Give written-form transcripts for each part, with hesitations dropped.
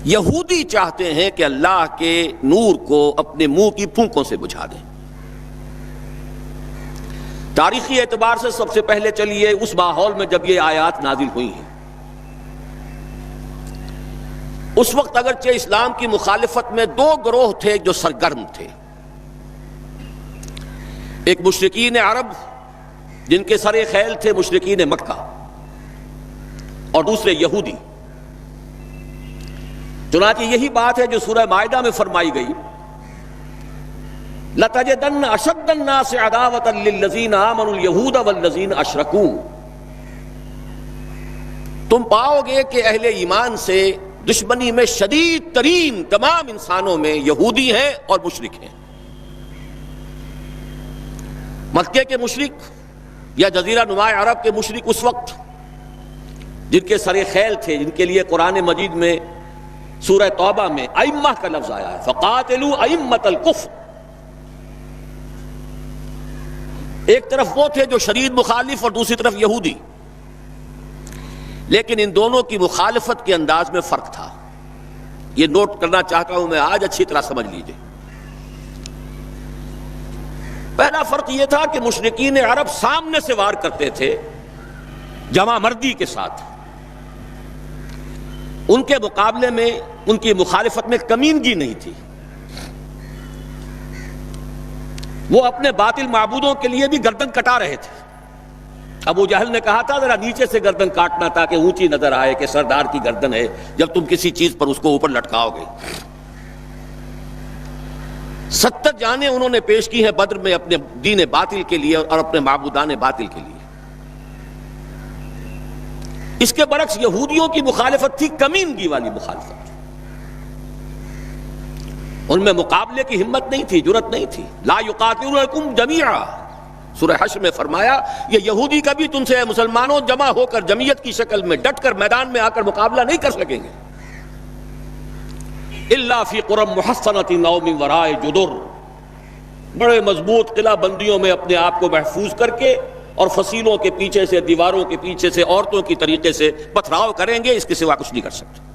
یہودی چاہتے ہیں کہ اللہ کے نور کو اپنے منہ کی پھونکوں سے بجھا دیں۔ تاریخی اعتبار سے سب سے پہلے چلیے اس ماحول میں جب یہ آیات نازل ہوئی ہیں، اس وقت اگرچہ اسلام کی مخالفت میں دو گروہ تھے جو سرگرم تھے، ایک مشرکین عرب جن کے سر خیل تھے مشرکین مکہ، اور دوسرے یہودی۔ چنانچہ یہی بات ہے جو سورہ مائدہ میں فرمائی گئی، لَتَجِدَنَّ أَشَدَّ النَّاسِ عَدَاوَةً لِلَّذِينَ آمَنُوا الْيَهُودَ وَالَّذِينَ أَشْرَكُوا، تم پاؤ گے کہ اہل ایمان سے دشمنی میں شدید ترین تمام انسانوں میں یہودی ہیں اور مشرک ہیں۔ مکے کے مشرک یا جزیرہ نما عرب کے مشرک اس وقت جن کے سر خیل تھے، جن کے لیے قرآن مجید میں سورہ توبہ میں ائمہ کا لفظ آیا ہے، فَقَاتِلُوا أَئِمَّةَ الْكُفْرِ، ایک طرف وہ تھے جو شدید مخالف اور دوسری طرف یہودی، لیکن ان دونوں کی مخالفت کے انداز میں فرق تھا۔ یہ نوٹ کرنا چاہتا ہوں میں آج، اچھی طرح سمجھ لیجئے۔ پہلا فرق یہ تھا کہ مشرکین عرب سامنے سے وار کرتے تھے جمع مردی کے ساتھ، ان کے مقابلے میں ان کی مخالفت میں کمینگی نہیں تھی۔ وہ اپنے باطل معبودوں کے لیے بھی گردن کٹا رہے تھے۔ ابو جہل نے کہا تھا ذرا نیچے سے گردن کاٹنا تاکہ اونچی نظر آئے کہ سردار کی گردن ہے، جب تم کسی چیز پر اس کو اوپر لٹکاؤ گے۔ 70 جانیں انہوں نے پیش کی ہیں بدر میں اپنے دین باطل کے لیے اور اپنے معبودان باطل کے لیے۔ اس کے برعکس یہودیوں کی مخالفت تھی کمینگی والی مخالفت، ان میں مقابلے کی ہمت نہیں تھی، جرأت نہیں تھی۔ لا یقاتلونکم جمیعا، سورہ حشر میں فرمایا یہ یہودی کبھی تم سے مسلمانوں جمع ہو کر جمعیت کی شکل میں ڈٹ کر میدان میں آ کر مقابلہ نہیں کر سکیں گے، الا فی قری محصنۃ او من وراء جدر، بڑے مضبوط قلعہ بندیوں میں اپنے آپ کو محفوظ کر کے اور فصیلوں کے پیچھے سے، دیواروں کے پیچھے سے، عورتوں کی طریقے سے پتھراؤ کریں گے، اس کے سوا کچھ نہیں کر سکتے۔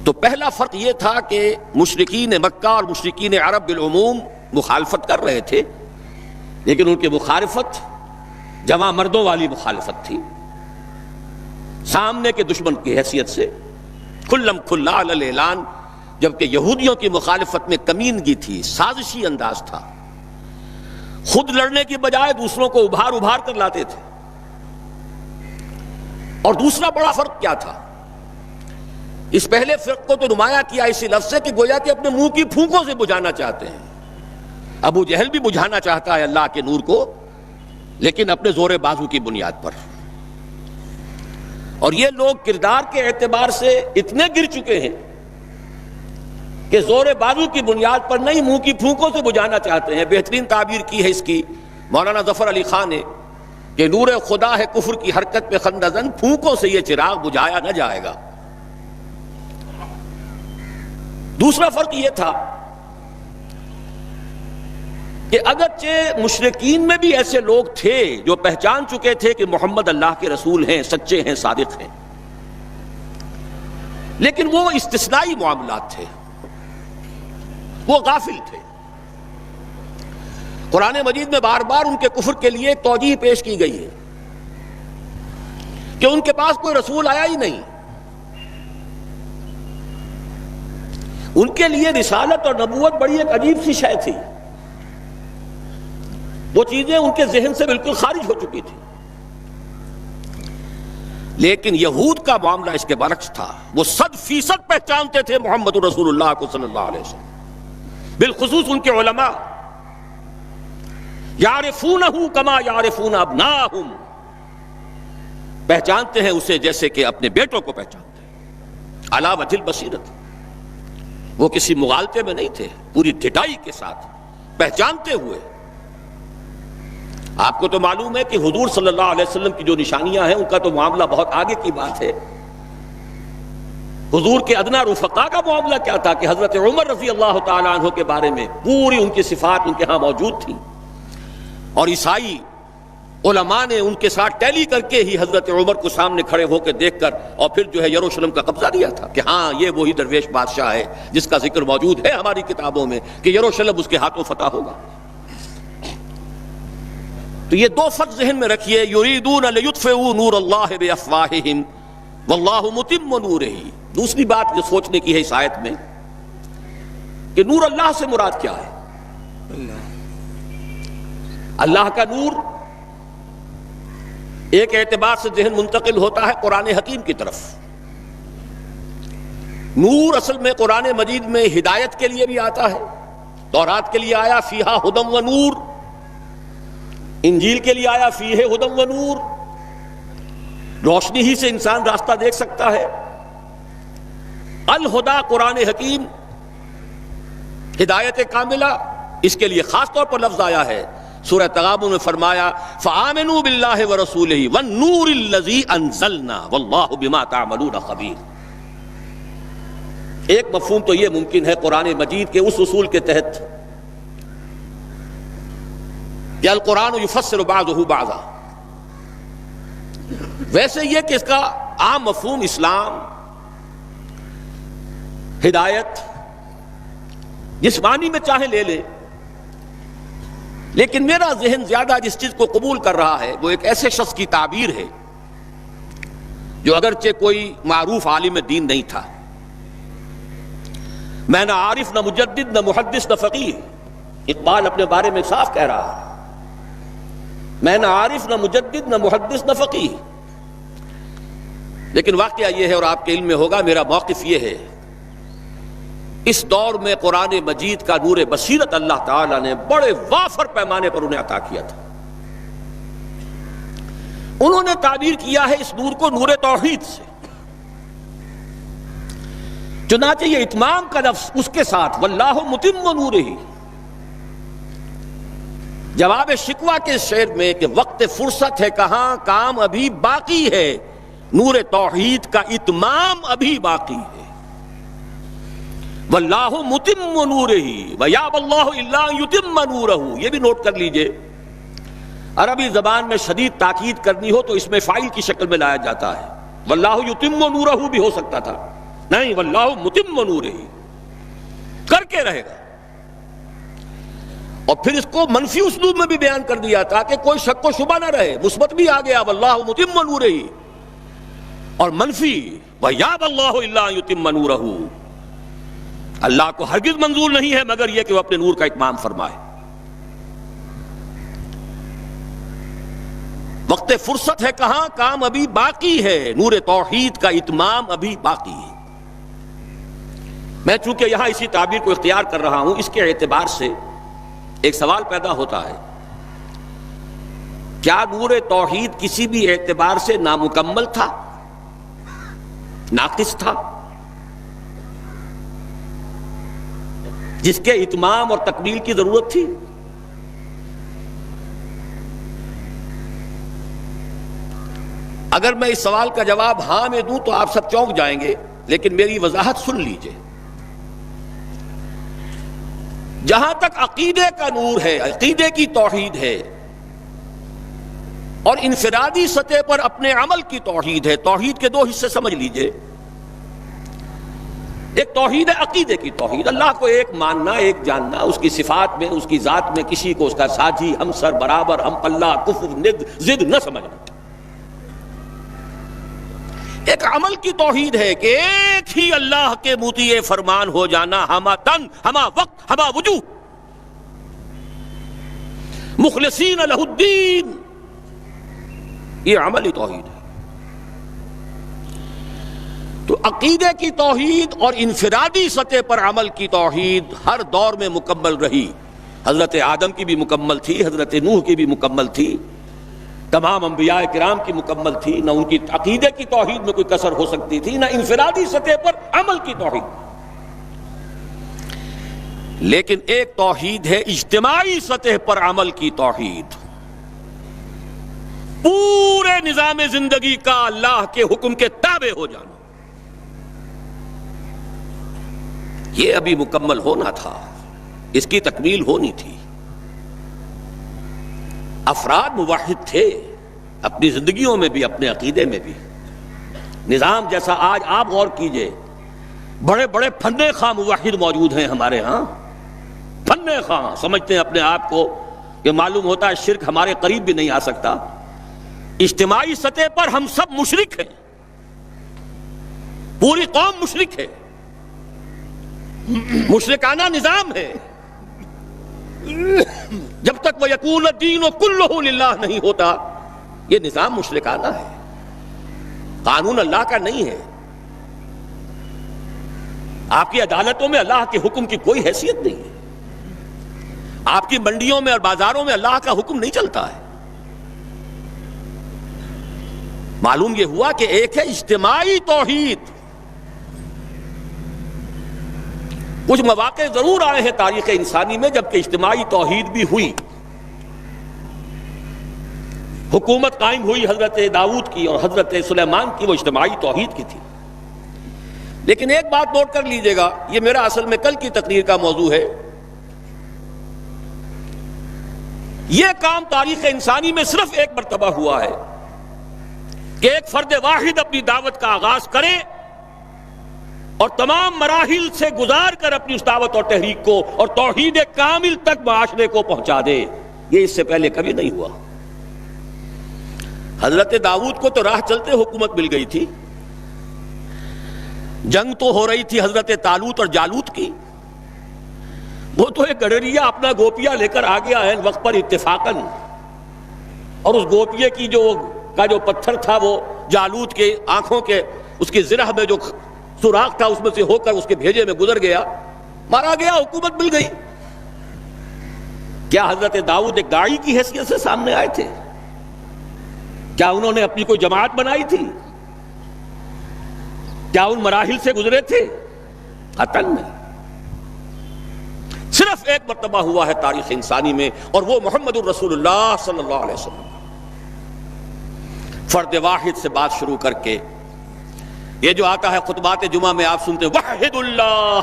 تو پہلا فرق یہ تھا کہ مشرکین مکہ اور مشرکین عرب بالعموم مخالفت کر رہے تھے، لیکن ان کی مخالفت جمع مردوں والی مخالفت تھی، سامنے کے دشمن کی حیثیت سے کھلم کھلا علی الاعلان، جبکہ یہودیوں کی مخالفت میں کمینگی تھی، سازشی انداز تھا، خود لڑنے کی بجائے دوسروں کو ابھار ابھار کر لاتے تھے۔ اور دوسرا بڑا فرق کیا تھا؟ اس پہلے فرق کو تو نمایاں کیا اسی لفظ سے کہ گویا کہ اپنے منہ کی پھونکوں سے بجھانا چاہتے ہیں۔ ابو جہل بھی بجھانا چاہتا ہے اللہ کے نور کو، لیکن اپنے زور بازو کی بنیاد پر۔ اور یہ لوگ کردار کے اعتبار سے اتنے گر چکے ہیں کہ زور بازو کی بنیاد پر نہیں، منہ کی پھونکوں سے بجھانا چاہتے ہیں۔ بہترین تعبیر کی ہے اس کی مولانا ظفر علی خان نے کہ نور خدا ہے کفر کی حرکت پہ خندہ زن، پھونکوں سے یہ چراغ بجھایا نہ جائے گا۔ دوسرا فرق یہ تھا کہ اگرچہ مشرکین میں بھی ایسے لوگ تھے جو پہچان چکے تھے کہ محمد اللہ کے رسول ہیں، سچے ہیں، صادق ہیں، لیکن وہ استثنائی معاملات تھے، وہ غافل تھے۔ قرآن مجید میں بار بار ان کے کفر کے لیے ایک توجیہ پیش کی گئی ہے کہ ان کے پاس کوئی رسول آیا ہی نہیں، ان کے لیے رسالت اور نبوت بڑی ایک عجیب سی شے تھی، وہ چیزیں ان کے ذہن سے بالکل خارج ہو چکی تھی۔ لیکن یہود کا معاملہ اس کے برعکس تھا، وہ 100% پہچانتے تھے محمد رسول اللہ کو صلی اللہ علیہ وسلم، بالخصوص ان کے علماء، یعرفونہ کما یعرفون ابناءہم، پہچانتے ہیں اسے جیسے کہ اپنے بیٹوں کو پہچانتے ہیں، علی وجہ البصیرۃ، وہ کسی مغالطے میں نہیں تھے، پوری ڈٹائی کے ساتھ پہچانتے ہوئے۔ آپ کو تو معلوم ہے کہ حضور صلی اللہ علیہ وسلم کی جو نشانیاں ہیں ان کا تو معاملہ بہت آگے کی بات ہے۔ حضور کے ادنا رفقا کا معاملہ کیا تھا کہ حضرت عمر رضی اللہ تعالیٰ عنہ کے بارے میں پوری ان کی صفات ان کے ہاں موجود تھیں، اور عیسائی علماء نے ان کے ساتھ ٹیلی کر کے ہی حضرت عمر کو سامنے کھڑے ہو کے دیکھ کر اور پھر جو ہے یروشلم کا قبضہ دیا تھا کہ ہاں یہ وہی درویش بادشاہ ہے جس کا ذکر موجود ہے ہماری کتابوں میں کہ یروشلم اس کے ہاتھوں فتح ہوگا۔ تو یہ دو فرق ذہن میں رکھیے، یریدون لیطفئوا نور اللہ بافواہہم واللہ متم نورہ۔ دوسری بات جو سوچنے کی ہے اس آیت میں کہ نور اللہ سے مراد کیا ہے؟ اللہ کا نور ایک اعتبار سے ذہن منتقل ہوتا ہے قرآن حکیم کی طرف۔ نور اصل میں قرآن مجید میں ہدایت کے لیے بھی آتا ہے، تورات کے لیے آیا فیہا ہدی و نور، انجیل کے لیے آیا فیہ ہدی و نور، روشنی ہی سے انسان راستہ دیکھ سکتا ہے۔ الہدا قرآن حکیم، ہدایت کاملہ، اس کے لیے خاص طور پر لفظ آیا ہے۔ سورہ تغابن میں فرمایا فآمنوا باللہ ورسولہ والنور الذی انزلنا واللہ بما تعملون خبیر۔ ایک مفہوم تو یہ ممکن ہے قرآن مجید کے اس اصول کے تحت کہ القرآن یفسر بعضہ بعضا، ویسے یہ کہ اس کا عام مفہوم اسلام، ہدایت، جس معنی میں چاہے لے لے، لیکن میرا ذہن زیادہ جس چیز کو قبول کر رہا ہے وہ ایک ایسے شخص کی تعبیر ہے جو اگرچہ کوئی معروف عالم دین نہیں تھا، میں نہ عارف نہ مجدد نہ محدث نہ فقیہ، اقبال اپنے بارے میں صاف کہہ رہا ہے، میں نہ عارف نہ مجدد نہ محدث نہ فقیہ، لیکن واقعہ یہ ہے اور آپ کے علم میں ہوگا، میرا موقف یہ ہے اس دور میں قرآن مجید کا نور بصیرت اللہ تعالیٰ نے بڑے وافر پیمانے پر انہیں عطا کیا تھا۔ انہوں نے تعبیر کیا ہے اس نور کو نور توحید سے، چنانچہ یہ اتمام کا لفظ اس کے ساتھ واللہ متم نورہ، جواب شکوہ کے شعر میں کہ وقت فرصت ہے کہاں کام ابھی باقی ہے، نور توحید کا اتمام ابھی باقی ہے۔ واللہ متم نورہ ویابی اللہ الا ان یتم نورہ، یہ بھی نوٹ کر لیجئے، عربی زبان میں شدید تاکید کرنی ہو تو اس میں فاعل کی شکل میں لایا جاتا ہے، واللہ یتم نورہ بھی ہو سکتا تھا، نہیں واللہ متم نورہ، کر کے رہے گا۔ اور پھر اس کو منفی اسلوب میں بھی بیان کر دیا تاکہ کوئی شک و شبہ نہ رہے، مثبت بھی آ گیا واللہ متم نورہ، اور منفی ویابی اللہ الا ان یتم نورہ، اللہ کو ہرگز منظور نہیں ہے مگر یہ کہ وہ اپنے نور کا اتمام فرمائے۔ وقت فرصت ہے کہاں کام ابھی باقی ہے، نور توحید کا اتمام ابھی باقی ہے۔ میں چونکہ یہاں اسی تعبیر کو اختیار کر رہا ہوں، اس کے اعتبار سے ایک سوال پیدا ہوتا ہے، کیا نور توحید کسی بھی اعتبار سے نامکمل تھا، ناقص تھا، جس کے اتمام اور تکمیل کی ضرورت تھی؟ اگر میں اس سوال کا جواب ہاں میں دوں تو آپ سب چونک جائیں گے، لیکن میری وضاحت سن لیجئے۔ جہاں تک عقیدے کا نور ہے، عقیدے کی توحید ہے، اور انفرادی سطح پر اپنے عمل کی توحید ہے، توحید کے دو حصے سمجھ لیجئے۔ ایک توحید ہے عقیدے کی توحید، اللہ کو ایک ماننا، ایک جاننا، اس کی صفات میں، اس کی ذات میں کسی کو اس کا ساجی، ہمسر، برابر، ہم پلہ، کفر، ند، ضد نہ سمجھنا۔ ایک عمل کی توحید ہے کہ ایک ہی اللہ کے مطیع فرمان ہو جانا، ہما تن، ہما وقت، ہما وجوہ، مخلصین لہ الدین، یہ عملی توحید ہے۔ تو عقیدے کی توحید اور انفرادی سطح پر عمل کی توحید ہر دور میں مکمل رہی، حضرت آدم کی بھی مکمل تھی، حضرت نوح کی بھی مکمل تھی، تمام انبیاء کرام کی مکمل تھی، نہ ان کی عقیدے کی توحید میں کوئی کسر ہو سکتی تھی، نہ انفرادی سطح پر عمل کی توحید۔ لیکن ایک توحید ہے اجتماعی سطح پر عمل کی توحید، پورے نظام زندگی کا اللہ کے حکم کے تابع ہو جانا، یہ ابھی مکمل ہونا تھا، اس کی تکمیل ہونی تھی۔ افراد موحد تھے اپنی زندگیوں میں بھی، اپنے عقیدے میں بھی. نظام جیسا آج آپ غور کیجئے، بڑے بڑے فنے خواہ موحد موجود ہیں ہمارے ہاں، فنے خواہ سمجھتے ہیں اپنے آپ کو کہ معلوم ہوتا ہے شرک ہمارے قریب بھی نہیں آ سکتا. اجتماعی سطح پر ہم سب مشرک ہیں، پوری قوم مشرک ہے، مشرکانہ نظام ہے. جب تک وہ یکون الدین کلہ للہ نہیں ہوتا یہ نظام مشرکانہ ہے، قانون اللہ کا نہیں ہے. آپ کی عدالتوں میں اللہ کے حکم کی کوئی حیثیت نہیں ہے، آپ کی منڈیوں میں اور بازاروں میں اللہ کا حکم نہیں چلتا ہے. معلوم یہ ہوا کہ ایک ہے اجتماعی توحید. کچھ مواقع ضرور آئے ہیں تاریخ انسانی میں جبکہ اجتماعی توحید بھی ہوئی، حکومت قائم ہوئی حضرت داؤد کی اور حضرت سلیمان کی، وہ اجتماعی توحید کی تھی. لیکن ایک بات نوٹ کر لیجئے گا، یہ میرا اصل میں کل کی تقریر کا موضوع ہے. یہ کام تاریخ انسانی میں صرف ایک مرتبہ ہوا ہے کہ ایک فرد واحد اپنی دعوت کا آغاز کرے اور تمام مراحل سے گزار کر اپنی اس دعوت اور تحریک کو اور توحید کامل تک معاشرے کو پہنچا دے. یہ اس سے پہلے کبھی نہیں ہوا. حضرت داؤد کو تو راہ چلتے حکومت مل گئی تھی، جنگ تو ہو رہی تھی حضرت طالوت اور جالوت کی. وہ تو ایک گڈریا اپنا گوپیا لے کر آ گیا ہے وقت پر اتفاقاً، اور اس گوپیے کی جو پتھر تھا وہ جالوت کے آنکھوں کے اس کی زرہ میں جو سوراخ تھا اس میں سے ہو کر اس کے بھیجے میں گزر گیا، مارا گیا، حکومت مل گئی. کیا حضرت داؤد ایک داعی کی حیثیت سے سامنے آئے تھے؟ کیا انہوں نے اپنی کوئی جماعت بنائی تھی؟ کیا ان مراحل سے گزرے تھے؟ قطعاً نہیں. صرف ایک مرتبہ ہوا ہے تاریخ انسانی میں، اور وہ محمد الرسول اللہ صلی اللہ علیہ وسلم. فرد واحد سے بات شروع کر کے یہ جو آتا ہے خطبات جمعہ میں آپ سنتے وحد اللہ،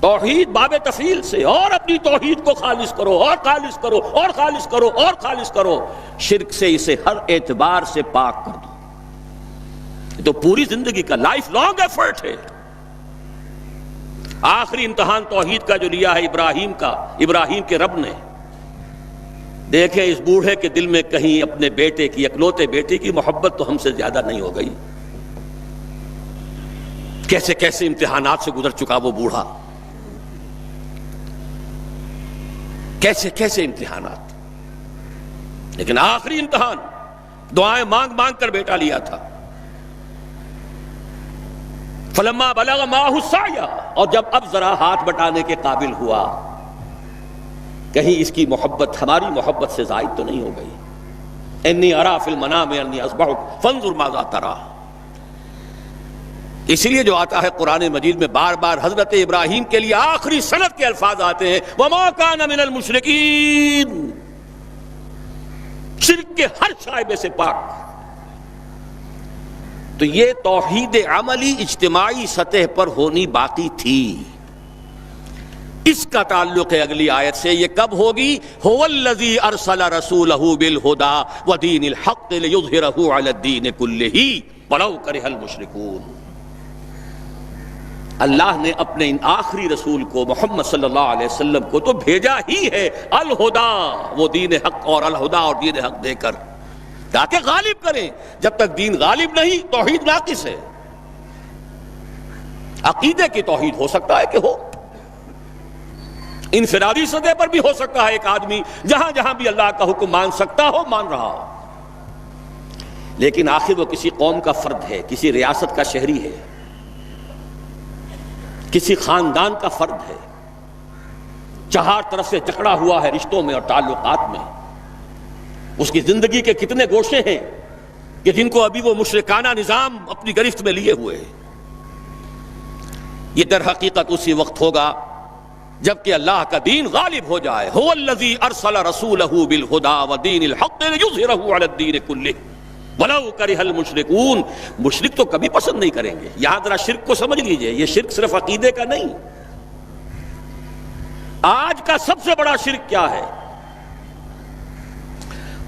توحید باب تفصیل سے، اور اپنی توحید کو خالص کرو اور خالص کرو اور خالص کرو اور خالص کرو، شرک سے اسے ہر اعتبار سے پاک کر دو. یہ تو پوری زندگی کا لائف لانگ ایفرٹ ہے. آخری امتحان توحید کا جو لیا ہے ابراہیم کے رب نے. دیکھیں اس بوڑھے کے دل میں کہیں اپنے بیٹے کی، اکلوتے بیٹے کی محبت تو ہم سے زیادہ نہیں ہو گئی. کیسے کیسے امتحانات سے گزر چکا وہ بوڑھا، کیسے کیسے امتحانات. لیکن آخری امتحان دعائیں مانگ مانگ کر بیٹا لیا تھا. فلما بلغ معه السعی، اور جب اب ذرا ہاتھ بٹانے کے قابل ہوا، کہیں اس کی محبت ہماری محبت سے زائد تو نہیں ہو گئی. انی ارا فی المنام انی اذبحک فانظر ماذا تری. اسی لیے جو آتا ہے قرآن مجید میں بار بار حضرت ابراہیم کے لیے آخری سند کے الفاظ آتے ہیں وما کان من المشرکین، شرک کے ہر شائبے سے پاک. تو یہ توحید عملی اجتماعی سطح پر ہونی باقی تھی. اس کا تعلق ہے اگلی آیت سے. یہ کب ہوگی؟ هو الذی ارسل رسولہ بالہدی ودین الحق لیظہرہ علی الدین کلہ ولو کرہ المشرکون. اللہ نے اپنے ان آخری رسول کو محمد صلی اللہ علیہ وسلم کو تو بھیجا ہی ہے الہدا، وہ دین حق اور الہدا اور دین حق دے کر تاکہ غالب کریں. جب تک دین غالب نہیں توحید ناقص ہے. عقیدے کی توحید ہو سکتا ہے کہ ہو، انفرادی سطح پر بھی ہو سکتا ہے، ایک آدمی جہاں جہاں بھی اللہ کا حکم مان سکتا ہو مان رہا ہو، لیکن آخر وہ کسی قوم کا فرد ہے، کسی ریاست کا شہری ہے، کسی خاندان کا فرد ہے، چہار طرف سے جکڑا ہوا ہے رشتوں میں اور تعلقات میں. اس کی زندگی کے کتنے گوشے ہیں کہ جن کو ابھی وہ مشرکانہ نظام اپنی گرفت میں لیے ہوئے ہیں. یہ در حقیقت اسی وقت ہوگا جبکہ اللہ کا دین غالب ہو جائے. هو الذی ارسل رسولہ بالہدی ودین الحق لیظہرہ علی الدین کلہ ولو کرہ المشرکون. مشرک تو کبھی پسند نہیں کریں گے. یہاں ذرا شرک کو سمجھ لیجئے، یہ شرک صرف عقیدے کا نہیں. آج کا سب سے بڑا شرک کیا ہے؟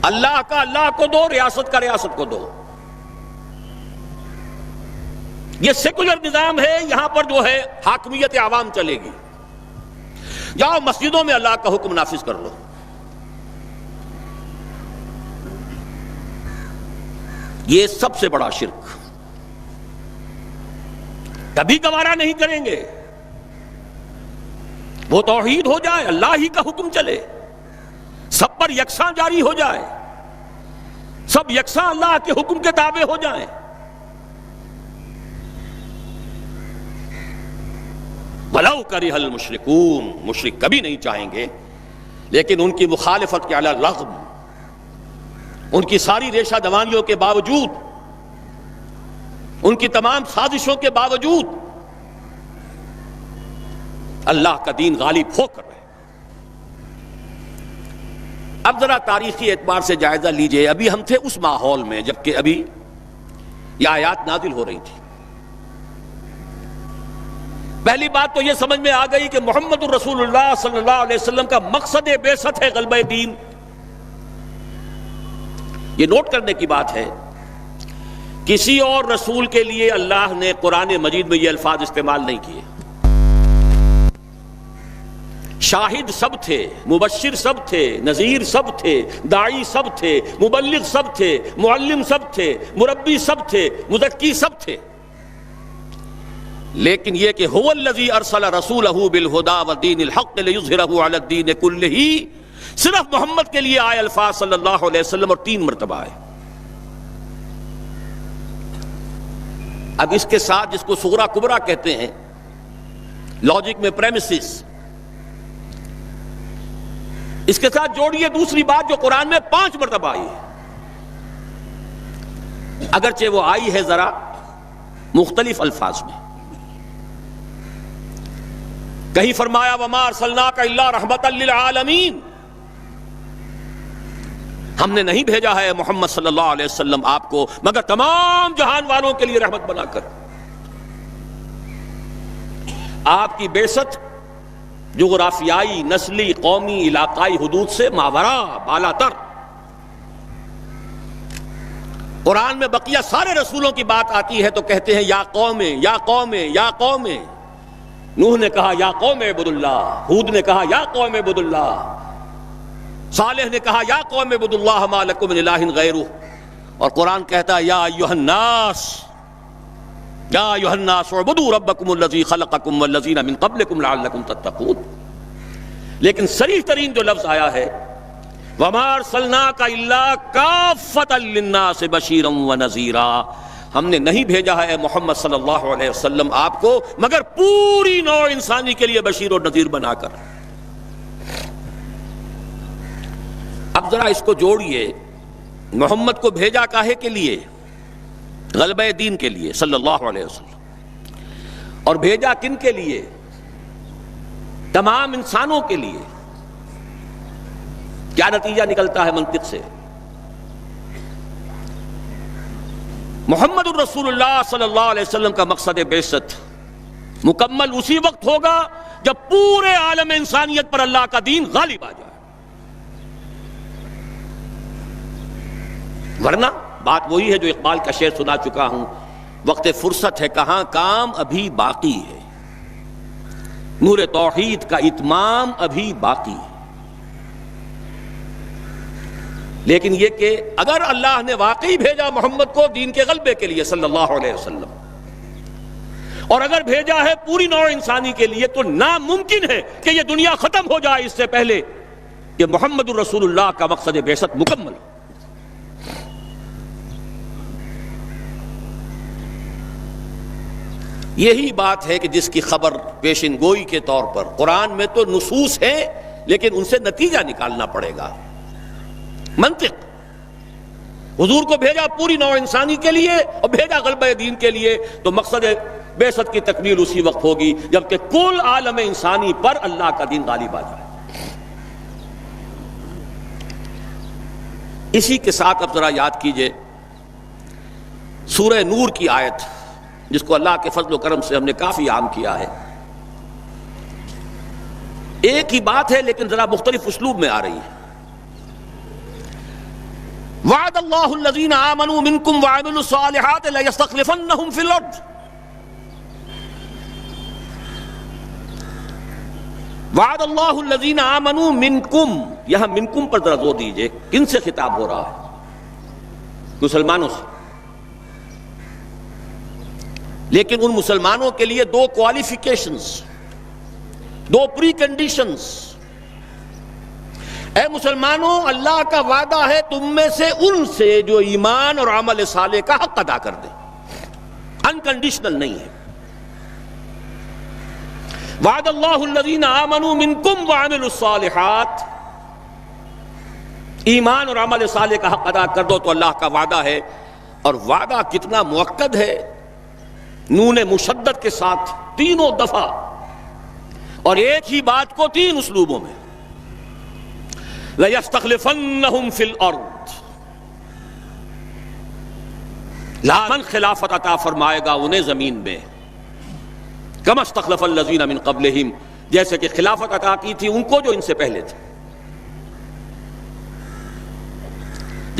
اللہ کا اللہ کو دو، ریاست کا ریاست کو دو. یہ سیکولر نظام ہے، یہاں پر جو ہے حاکمیت عوام چلے گی. جاؤ مسجدوں میں اللہ کا حکم نافذ کر لو. یہ سب سے بڑا شرک، کبھی گوارا نہیں کریں گے. وہ توحید ہو جائے، اللہ ہی کا حکم چلے، سب پر یکساں جاری ہو جائے، سب یکساں اللہ کے حکم کے تابع ہو جائیں. وَلَوْ كَرِهَ الْمُشْرِكُونَ، مشرک کبھی نہیں چاہیں گے، لیکن ان کی مخالفت کے علی الرغم، ان کی ساری ریشہ دوانیوں کے باوجود، ان کی تمام سازشوں کے باوجود اللہ کا دین غالب ہو کر رہے. اب ذرا تاریخی اعتبار سے جائزہ لیجئے. ابھی ہم تھے اس ماحول میں جبکہ ابھی یہ آیات نازل ہو رہی تھی. پہلی بات تو یہ سمجھ میں آ گئی کہ محمد الرسول اللہ صلی اللہ علیہ وسلم کا مقصد بعثت ہے غلبہ دین. یہ نوٹ کرنے کی بات ہے، کسی اور رسول کے لیے اللہ نے قرآن مجید میں یہ الفاظ استعمال نہیں کیے. شاہد سب تھے، مبشر سب تھے، نذیر سب تھے، داعی سب تھے، مبلغ سب تھے، معلم سب تھے، مربی سب تھے، مزکی سب تھے. لیکن یہ کہ هو الذی ارسل رسولہ بالہدی ودین الحق لیظہرہ علی الدین کلہ، صرف محمد کے لیے آئے الفاظ صلی اللہ علیہ وسلم، اور 3 مرتبہ آئے. اب اس کے ساتھ جس کو صغرا کبرا کہتے ہیں لاجک میں پریمیسز، اس کے ساتھ جوڑیے دوسری بات جو قرآن میں 5 مرتبہ آئی ہے، اگرچہ وہ آئی ہے ذرا مختلف الفاظ میں. کہیں فرمایا وَمَا أَرْسَلْنَاكَ إِلَّا رَحْمَةً لِّلْعَالَمِينَ، ہم نے نہیں بھیجا ہے محمد صلی اللہ علیہ وسلم آپ کو مگر تمام جہان والوں کے لیے رحمت بنا کر. آپ کی بعثت جغرافیائی، نسلی، قومی، علاقائی حدود سے ماورا، بالا تر. قرآن میں بقیہ سارے رسولوں کی بات آتی ہے تو کہتے ہیں یا قوم یا قوم یا قوم. نوح نے کہا یا قوم اعبد اللہ، ہود نے کہا یا قوم اعبد اللہ، صالح نے کہا یا قوم اعبد اللہ ما لکم من الہ غیرہ. اور قرآن کہتا ہے یا ایھا الناس، یا ایھا الناس اعبدوا ربکم الذی خلقکم والذین من قبلکم لعلکم تتقون. لیکن صریح ترین جو لفظ آیا ہے وما ارسلناک الا کافۃ للناس بشیرا ونذیرا، ہم نے نہیں بھیجا ہے محمد صلی اللہ علیہ وسلم آپ کو مگر پوری نوع انسانی کے لیے بشیر اور نذیر بنا کر. اب ذرا اس کو جوڑیے، محمد کو بھیجا کاہے کے لیے؟ غلبہ دین کے لیے صلی اللہ علیہ وسلم. اور بھیجا کن کے لیے؟ تمام انسانوں کے لیے. کیا نتیجہ نکلتا ہے منطق سے؟ محمد الرسول اللہ صلی اللہ علیہ وسلم کا مقصد بعثت مکمل اسی وقت ہوگا جب پورے عالم انسانیت پر اللہ کا دین غالب آ جائے. ورنہ بات وہی ہے جو اقبال کا شعر سنا چکا ہوں، وقت فرصت ہے کہاں کام ابھی باقی ہے، نور توحید کا اتمام ابھی باقی ہے. لیکن یہ کہ اگر اللہ نے واقعی بھیجا محمد کو دین کے غلبے کے لیے صلی اللہ علیہ وسلم، اور اگر بھیجا ہے پوری نوع انسانی کے لیے، تو ناممکن ہے کہ یہ دنیا ختم ہو جائے اس سے پہلے کہ محمد الرسول اللہ کا مقصد بعثت مکمل ہو. یہی بات ہے کہ جس کی خبر پیشن گوئی کے طور پر قرآن میں تو نصوص ہیں، لیکن ان سے نتیجہ نکالنا پڑے گا. منطق، حضور کو بھیجا پوری نوع انسانی کے لیے اور بھیجا غلبہ دین کے لیے، تو مقصد بعثت کی تکمیل اسی وقت ہوگی جبکہ کل عالم انسانی پر اللہ کا دین غالب آ جائے. اسی کے ساتھ اب ذرا یاد کیجئے سورہ نور کی آیت، جس کو اللہ کے فضل و کرم سے ہم نے کافی عام کیا ہے. ایک ہی بات ہے لیکن ذرا مختلف اسلوب میں آ رہی ہے. وعد اللہ الذین آمنوا منکم وعملوا الصالحات لیستخلفنہم فی الارض. وعد اللہ الذین آمنوا منکم، یہاں منکم پر ذرا زور دیجئے. کن سے خطاب ہو رہا ہے؟ مسلمانوں سے. لیکن ان مسلمانوں کے لیے دو کوالیفیکیشنز، دو پری کنڈیشنز. اے مسلمانوں، اللہ کا وعدہ ہے تم میں سے ان سے جو ایمان اور عمل صالح کا حق ادا کر دے. انکنڈیشنل نہیں ہے. وعد اللہ الذین آمنوا منکم وعملوا الصالحات، ایمان اور عمل صالح کا حق ادا کر دو تو اللہ کا وعدہ ہے. اور وعدہ کتنا مؤکد ہے، نون مشدد کے ساتھ تینوں دفعہ، اور ایک ہی بات کو تین اسلوبوں میں. لَيَسْتَخْلِفَنَّهُمْ فِي الْأَرْضِ، لازماً خلافت عطا فرمائے گا انہیں زمین میں. كَمَا اسْتَخْلَفَ الَّذِينَ مِن قَبْلِهِمْ، جیسے کہ خلافت عطا کی تھی ان کو جو ان سے پہلے تھے.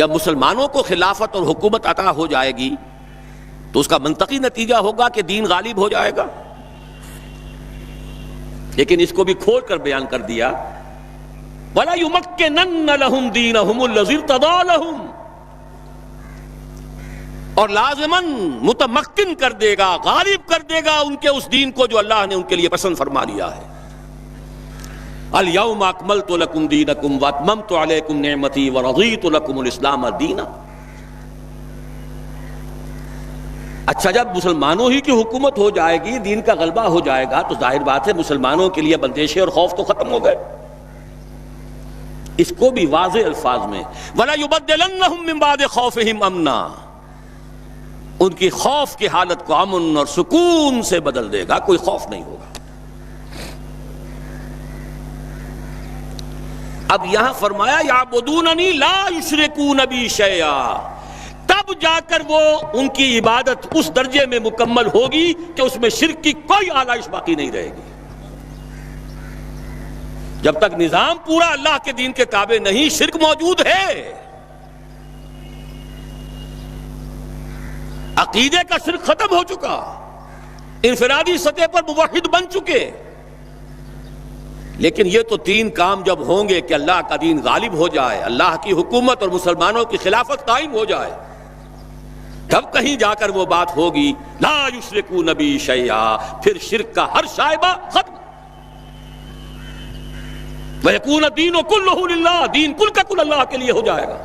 جب مسلمانوں کو خلافت اور حکومت عطا ہو جائے گی تو اس کا منطقی نتیجہ ہوگا کہ دین غالب ہو جائے گا. لیکن اس کو بھی کھول کر بیان کر دیا، وَلَا يُمَكِّنَنَّ لَهُمْ دِينَهُمُ الَّذِي ارْتَضَىٰ لَهُمْ، اور لازماً متمکن کر دے گا، غالب کر دے گا ان کے اس دین کو جو اللہ نے ان کے لیے پسند فرما لیا ہے. الْيَوْمَ أَكْمَلْتُ لَكُمْ دِينَكُمْ وَأَتْمَمْتُ عَلَيْكُمْ نِعْمَتِي وَرَضِيتُ لَكُمُ الْإِسْلَامَ دِينًا. اچھا، جب مسلمانوں ہی کی حکومت ہو جائے گی، دین کا غلبہ ہو جائے گا، تو ظاہر بات ہے مسلمانوں کے لیے بندشیں اور خوف تو ختم ہو گئے. اس کو بھی واضح الفاظ میں وَلَا يُبَدِّلَنَّهُم مِّن بَعْدِ خَوْفِهِمْ أَمْنًا، ان کی خوف کی حالت کو امن اور سکون سے بدل دے گا، کوئی خوف نہیں ہوگا. اب یہاں فرمایا یعبدوننی لا یشرکون بی شیئا، تب جا کر وہ ان کی عبادت اس درجے میں مکمل ہوگی کہ اس میں شرک کی کوئی آلائش باقی نہیں رہے گی. جب تک نظام پورا اللہ کے دین کے تابع نہیں، شرک موجود ہے. عقیدے کا شرک ختم ہو چکا، انفرادی سطح پر موحد بن چکے. لیکن یہ تو تین کام جب ہوں گے کہ اللہ کا دین غالب ہو جائے، اللہ کی حکومت اور مسلمانوں کی خلافت قائم ہو جائے، تب کہیں جا کر وہ بات ہوگی لا یشرکون بی شیئا، پھر شرک کا ہر شائبہ ختم. وَيَكُونَ الدِّينُ كُلُّهُ لِلَّهِ، دین کل کا کل اللہ کے لیے ہو جائے گا.